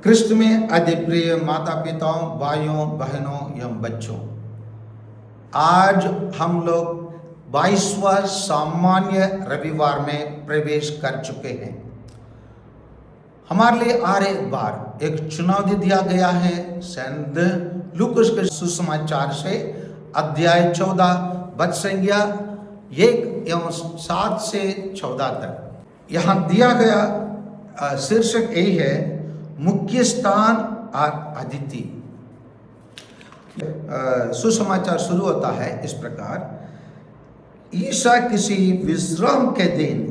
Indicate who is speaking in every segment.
Speaker 1: क्रिस्त में अति प्रिय माता पिताओं, भाइयों बहनों एवं बच्चों, आज हम लोग 22वां सामान्य रविवार में प्रवेश कर चुके हैं। हमारे लिए हर एक बार एक चुनौती दिया गया है। संत लूकास के सुसमाचार से अध्याय 14 वचन संख्या 1 एवं 7 से 14 तक। यहाँ दिया गया शीर्षक यही है, मुख्य स्थान और अतिथि। सुसमाचार शुरू होता है इस प्रकार। ईसा किसी विश्राम के दिन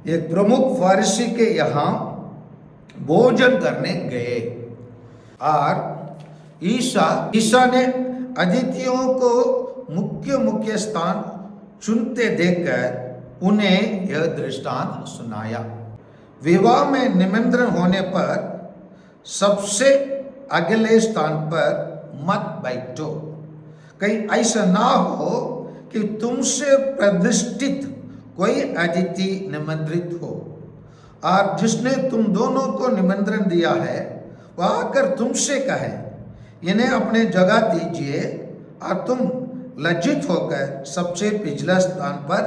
Speaker 1: एक प्रमुख फरीसी के यहाँ भोजन करने गए और ईसा ने अतिथियों को मुख्य स्थान चुनते देखकर उन्हें यह दृष्टांत सुनाया। विवाह में निमंत्रण होने पर सबसे अगले स्थान पर मत बैठो, कहीं ऐसा ना हो कि तुमसे प्रतिष्ठित कोई अतिथि निमंत्रित हो और जिसने तुम दोनों को निमंत्रण दिया है वह आकर तुमसे कहे, इन्हें अपने जगह दीजिए, और तुम लज्जित होकर सबसे पिछले स्थान पर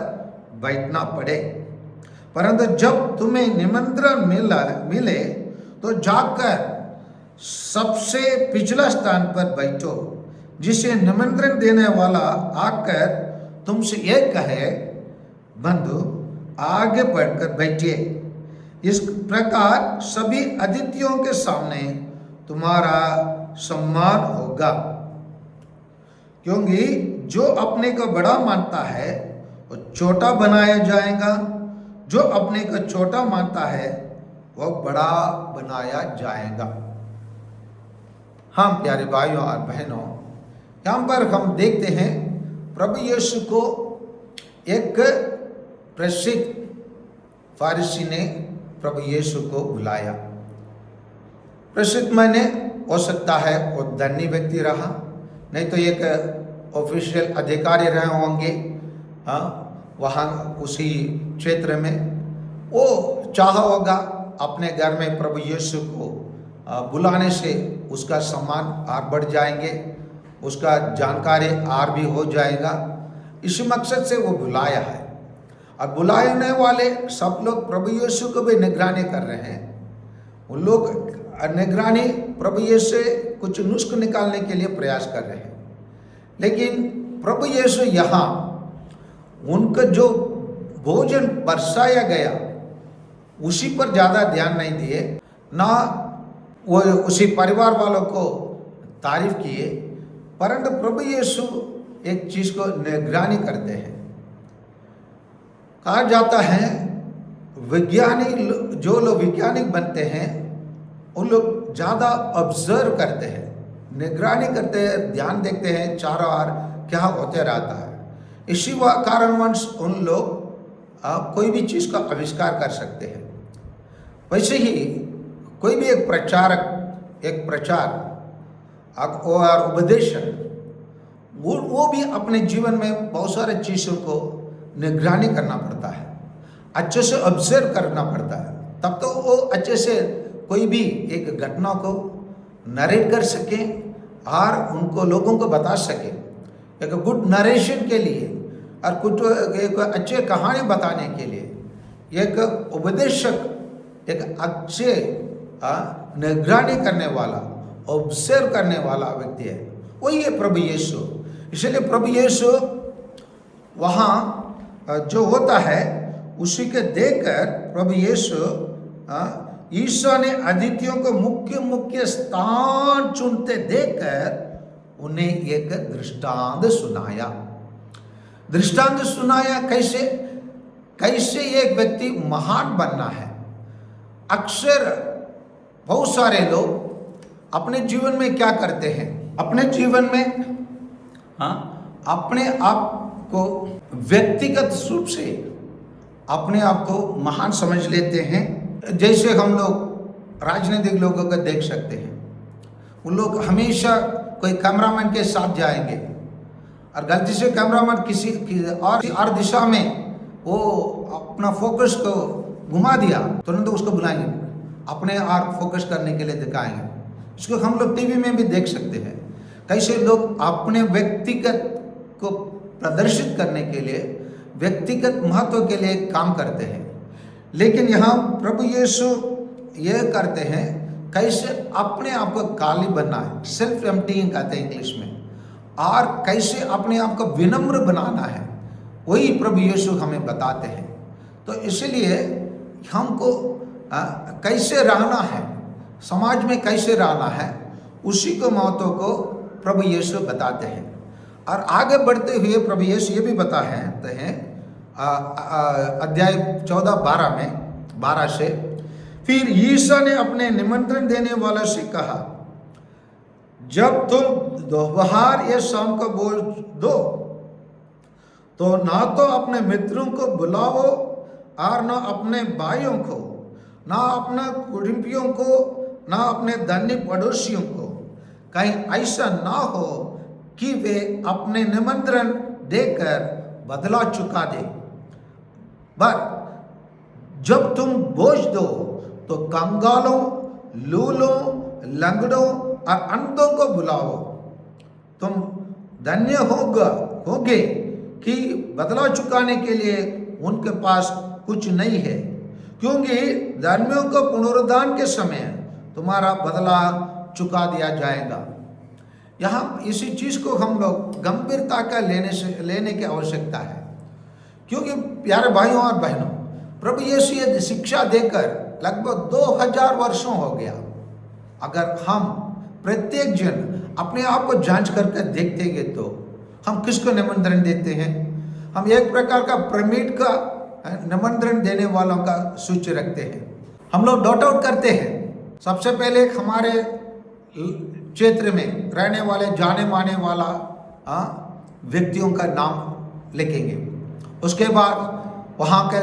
Speaker 1: बैठना पड़े। परंतु जब तुम्हें निमंत्रण मिले तो जाकर सबसे पिछला स्थान पर बैठो, जिसे निमंत्रण देने वाला आकर तुमसे यह कहे, बंधु आगे बढ़कर बैठिए। इस प्रकार सभी अतिथियों के सामने तुम्हारा सम्मान होगा, क्योंकि जो अपने को बड़ा मानता है वो छोटा बनाया जाएगा, जो अपने को छोटा मानता है वो बड़ा बनाया जाएगा। हाँ प्यारे भाइयों और बहनों, यहाँ पर हम देखते हैं प्रभु यीशु को एक प्रसिद्ध फारिसी ने प्रभु यीशु को बुलाया। प्रसिद्ध माने हो सकता है वो धनी व्यक्ति रहा, नहीं तो एक ऑफिशियल अधिकारी रहे होंगे। हाँ, वहाँ उसी क्षेत्र में वो चाहा होगा अपने घर में प्रभु यीशु को बुलाने से उसका सम्मान और बढ़ जाएंगे, उसका जानकारी और भी हो जाएगा। इसी मकसद से वो बुलाया है। और बुलाने वाले सब लोग प्रभु यीशु को भी निगरानी कर रहे हैं। उन लोग निगरानी प्रभु यीशु से कुछ नुस्ख निकालने के लिए प्रयास कर रहे हैं, लेकिन प्रभु यीशु यहाँ उनका जो भोजन बरसाया गया उसी पर ज़्यादा ध्यान नहीं दिए, ना वो उसी परिवार वालों को तारीफ किए, परंतु प्रभु यीशु एक चीज़ को निगरानी करते हैं। कहा जाता है वैज्ञानिक, जो लोग वैज्ञानिक बनते हैं उन लोग ज़्यादा ऑब्जर्व करते हैं, निगरानी करते हैं, ध्यान देखते हैं चारों ओर क्या होते रहता है। इसी कारणवश उन लोग कोई भी चीज़ का आविष्कार कर सकते हैं। वैसे ही कोई भी एक प्रचार और उपदेशक वो भी अपने जीवन में बहुत सारे चीज़ों को निगरानी करना पड़ता है, अच्छे से ऑब्जर्व करना पड़ता है, तब तो वो अच्छे से कोई भी एक घटना को नरेट कर सके और उनको लोगों को बता सके। एक गुड नरेशन के लिए और कुछ एक अच्छे कहानी बताने के लिए एक उपदेशक एक अच्छे निगरानी करने वाला, ऑब्जर्व करने वाला व्यक्ति है, वही है प्रभु यीशु। इसलिए प्रभु यीशु वहाँ जो होता है उसी के देखकर प्रभु यीशु ईसा ने अतिथियों को मुख्य स्थान चुनते देखकर उन्हें एक दृष्टांत सुनाया। कैसे एक व्यक्ति महान बनना है। अक्सर बहुत सारे लोग अपने जीवन में क्या करते हैं, अपने जीवन में अपने आप को व्यक्तिगत रूप से अपने आप को महान समझ लेते हैं। जैसे हम लोग राजनीतिक लोगों को देख सकते हैं, उन लोग हमेशा कोई कैमरामैन के साथ जाएंगे और गलती से कैमरामैन किसी और दिशा में वो अपना फोकस को घुमा दिया, तुरंत उसको बुलाएंगे अपने आप फोकस करने के लिए दिखाएंगे। इसको हम लोग टीवी में भी देख सकते हैं, कैसे लोग अपने व्यक्तिगत को प्रदर्शित करने के लिए, व्यक्तिगत महत्व के लिए काम करते हैं। लेकिन यहाँ प्रभु यीशु ये करते हैं कैसे अपने आप को खाली बनना है, सेल्फ एम्प्टीइंग कहते हैं इंग्लिश में, और कैसे अपने आप को विनम्र बनाना है, वही प्रभु यीशु हमें बताते हैं। तो इसलिए हमको कैसे रहना है, समाज में कैसे रहना है, उसी को महत्व को प्रभु यीशु बताते हैं। और आगे बढ़ते हुए प्रभु यीशु ये भी बताते हैं अध्याय 14-12 में 12 से, फिर यीशु ने अपने निमंत्रण देने वालों से कहा, जब तुम दोपहर या शाम को भोज दो तो ना तो अपने मित्रों को बुलाओ और ना अपने भाइयों को, ना अपने कुटुंबियों को, ना अपने धनी पड़ोसियों को, कहीं ऐसा ना हो कि वे अपने निमंत्रण देकर बदला चुका दे। पर जब तुम भोज दो तो कंगालों, लूलों, लंगड़ों और अंधों को बुलाओ। तुम धन्य होगे कि बदला चुकाने के लिए उनके पास कुछ नहीं है, क्योंकि धर्मियों को पुनरुद्धान के समय तुम्हारा बदला चुका दिया जाएगा। यहाँ इसी चीज़ को हम लोग गंभीरता का लेने की आवश्यकता है, क्योंकि प्यारे भाइयों और बहनों, प्रभु यीशु ये शिक्षा देकर लगभग 2000 वर्षों हो गया। अगर हम प्रत्येक जन अपने आप को जांच करके देखेंगे तो हम किसको निमंत्रण देते हैं? हम एक प्रकार का पिरामिड का निमंत्रण देने वालों का सूची रखते हैं। हम लोग डॉट आउट करते हैं। सबसे पहले हमारे क्षेत्र में रहने वाले जाने माने वाला व्यक्तियों का नाम लिखेंगे। उसके बाद वहाँ के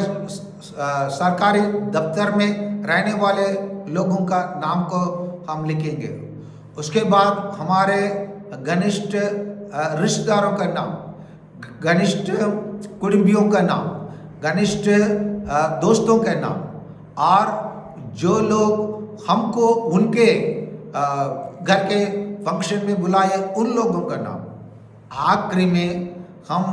Speaker 1: सरकारी दफ्तर में रहने वाले लोगों का नाम को हम लिखेंगे। उसके बाद हमारे घनिष्ठ रिश्तेदारों का नाम, घनिष्ठ कुटुंबियों का नाम, घनिष्ठ दोस्तों का नाम, और जो लोग हमको उनके घर के फंक्शन में बुलाए उन लोगों का नाम। आखिरी में हम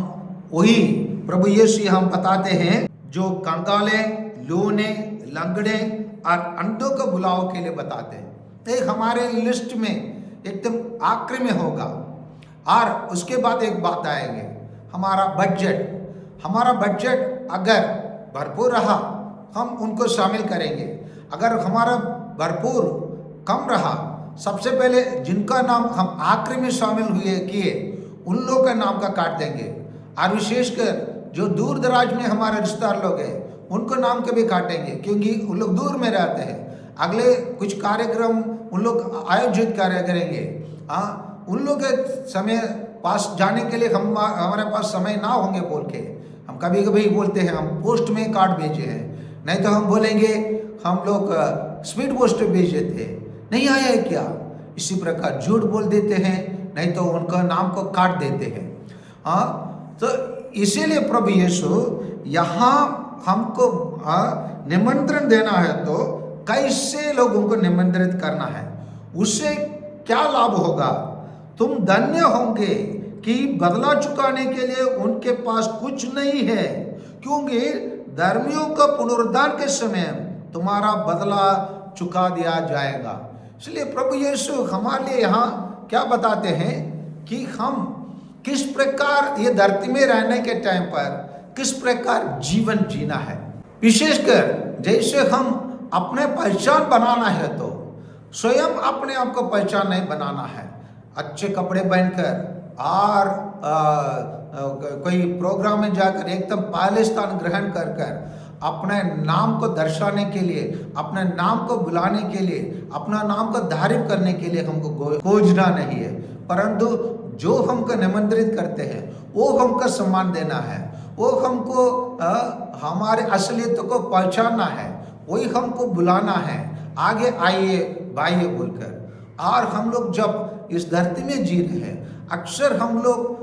Speaker 1: वही प्रभु यीशु हम बताते हैं जो कंगाले, लूने, लंगड़े और अंधों को बुलाओ के लिए बताते हैं। एक हमारे लिस्ट में एकदम आखिरी में होगा। और उसके बाद एक बात आएगी, हमारा बजट। हमारा बजट अगर भरपूर रहा हम उनको शामिल करेंगे, अगर हमारा भरपूर कम रहा, सबसे पहले जिनका नाम हम आखिरी में शामिल किए उन लोगों का नाम का काट देंगे। और विशेषकर जो दूर दराज में हमारे रिश्तेदार लोग हैं उनको नाम के भी काटेंगे, क्योंकि उन लोग दूर में रहते हैं। अगले कुछ कार्यक्रम उन लोग आयोजित करेंगे, उन लोग के समय पास जाने के लिए हमारे पास समय ना होंगे बोल के हम कभी कभी बोलते हैं हम पोस्ट में कार्ड भेजे हैं, नहीं तो हम बोलेंगे हम लोग स्पीड पोस्ट भेजे थे, नहीं आया है क्या। इसी प्रकार झूठ बोल देते हैं, नहीं तो उनका नाम को काट देते हैं। तो इसीलिए प्रभु यीशु यहाँ हमको निमंत्रण देना है तो कैसे लोगों को निमंत्रित करना है, उससे क्या लाभ होगा। तुम धन्य होंगे कि बदला चुकाने के लिए उनके पास कुछ नहीं है, क्योंकि धर्मियों का पुनरुद्धान के समय तुम्हारा बदला चुका दिया जाएगा। इसलिए प्रभु यीशु हमारे लिए यहाँ क्या बताते हैं कि हम किस प्रकार ये धरती में रहने के टाइम पर किस प्रकार जीवन जीना है। विशेषकर जैसे हम अपने पहचान बनाना है तो स्वयं अपने आप को पहचान नहीं बनाना है। अच्छे कपड़े पहनकर और कोई प्रोग्राम में जाकर एकदम पहले स्थान ग्रहण कर अपने नाम को दर्शाने के लिए, अपने नाम को बुलाने के लिए, अपना नाम को तारीफ करने के लिए हमको खोजना नहीं है, परंतु जो हमको निमंत्रित करते हैं वो हमको सम्मान देना है, वो हमको हमारे असलियत को पहचानना है, वही हमको बुलाना है, आगे आइए भाइये बोलकर। और हम लोग जब इस धरती में जी रहे हैं, अक्सर हम लोग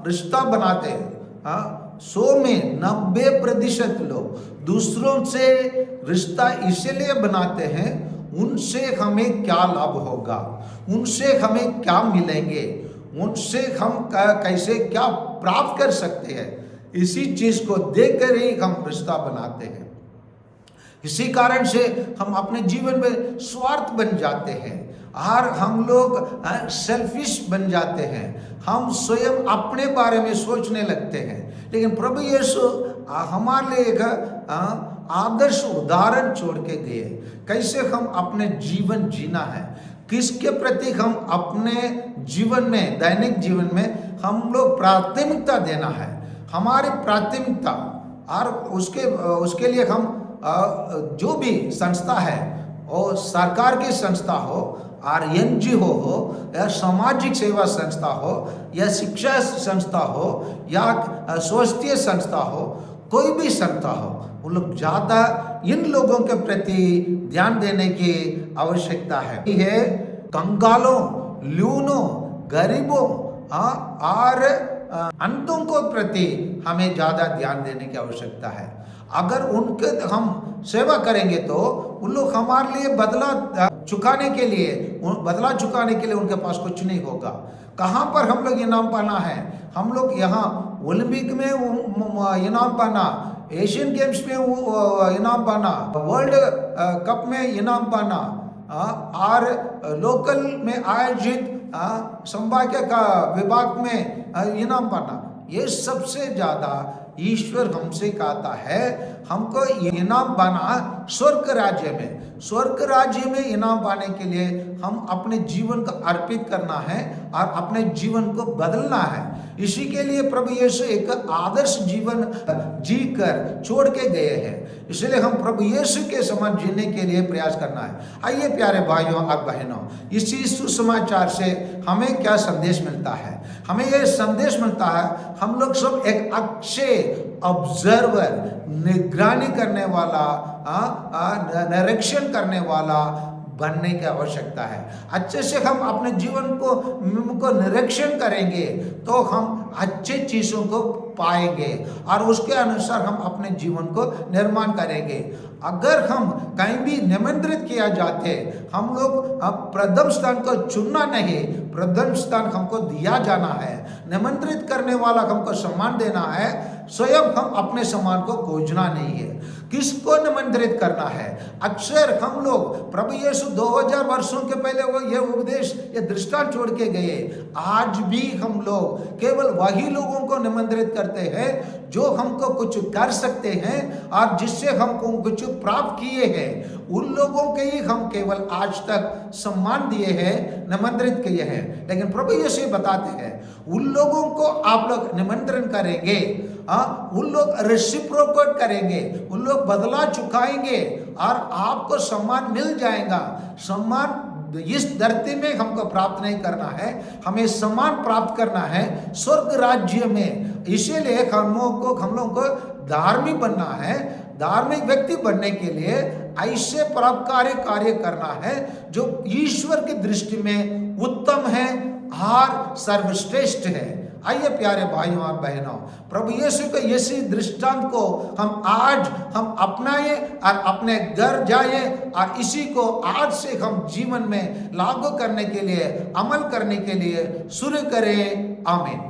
Speaker 1: रिश्ता बनाते हैं, 100 में 90% लोग दूसरों से रिश्ता इसलिए बनाते हैं उनसे हमें क्या लाभ होगा, उनसे हमें क्या मिलेंगे, उनसे हम कैसे क्या प्राप्त कर सकते हैं, इसी चीज को देखकर ही हम रिश्ता बनाते हैं। इसी कारण से हम अपने जीवन में स्वार्थ बन जाते हैं और हम लोग सेल्फिश बन जाते हैं, हम स्वयं अपने बारे में सोचने लगते हैं। लेकिन प्रभु यीशु हमारे लिए एक आदर्श उदाहरण छोड़ के गए, कैसे हम अपने जीवन जीना है, किसके प्रति हम अपने जीवन में, दैनिक जीवन में हम लोग प्राथमिकता देना है। हमारी प्राथमिकता और उसके लिए हम जो भी संस्था है, और सरकार की संस्था हो और NGO हो या सामाजिक सेवा संस्था हो या शिक्षा संस्था हो या स्वास्थ्य संस्था हो, कोई भी संस्था हो, वो लोग ज़्यादा इन लोगों के प्रति ध्यान देने की आवश्यकता है। ये कंगालों, लूनों, गरीबों और अंतों को प्रति हमें ज़्यादा ध्यान देने की आवश्यकता है। अगर उनके हम सेवा करेंगे तो उन लोग हमारे लिए बदला चुकाने के लिए उनके पास कुछ नहीं होगा। कहाँ पर हम लोग इनाम पाना है? हम लोग यहाँ ओलंपिक में इनाम पाना, एशियन गेम्स में इनाम पाना, वर्ल्ड कप में इनाम पाना और लोकल में आयोजित संभाग्य का विभाग में इनाम पाना, ये सबसे ज़्यादा ईश्वर हमसे कहता है हमको इनाम पाना स्वर्ग राज्य में इनाम पाने के लिए हम अपने जीवन को अर्पित करना है और अपने जीवन को बदलना है। इसी के लिए प्रभु यीशु एक आदर्श जीवन जीकर छोड़ के गए हैं, इसलिए हम प्रभु यीशु के समान जीने के लिए प्रयास करना है। आइए प्यारे भाइयों और बहनों, इसी सुसमाचार से हमें क्या संदेश मिलता है? हमें यह संदेश मिलता है हम लोग सब एक अच्छे ऑब्जर्वर, निगरानी करने वाला, निरीक्षण करने वाला बनने की आवश्यकता है। अच्छे से हम अपने जीवन को निरीक्षण करेंगे तो हम अच्छे चीज़ों को पाएंगे और उसके अनुसार हम अपने जीवन को निर्माण करेंगे। अगर हम कहीं भी निमंत्रित किया जाते, हम लोग प्रथम स्थान को चुनना नहीं, प्रथम स्थान हमको दिया जाना है। निमंत्रित करने वाला हमको सम्मान देना है, स्वयं हम अपने सम्मान को खोजना नहीं है। किसको निमंत्रित करना है? अक्सर हम लोग प्रभु यीशु 2000 वर्षों के पहले वो ये उपदेश, ये दृष्टांत छोड़ के गए। आज भी हम लोग केवल वही लोगों को निमंत्रित करते हैं जो हमको कुछ कर सकते हैं और जिससे हमको कुछ प्राप्त किए हैं, उन लोगों के ही हम केवल आज तक सम्मान दिए हैं, निमंत्रित किए हैं। लेकिन प्रभु यीशु बताते हैं उन लोगों को आप लोग निमंत्रण करेंगे, उन लोग रेसिप्रोकेट करेंगे, उन लोग बदला चुकाएंगे और आपको सम्मान मिल जाएगा। सम्मान इस धरती में हमको प्राप्त नहीं करना है, हमें सम्मान प्राप्त करना है स्वर्ग राज्य में। इसीलिए हम लोगों को धार्मिक बनना है। धार्मिक व्यक्ति बनने के लिए ऐसे परोपकारी कार्य करना है जो ईश्वर की दृष्टि में उत्तम है और सर्वश्रेष्ठ है। आइए प्यारे भाइयों और बहनों, प्रभु यीशु के इसी दृष्टांत को हम अपनाएं और अपने घर जाएं और इसी को आज से हम जीवन में लागू करने के लिए, अमल करने के लिए शुरू करें। आमीन।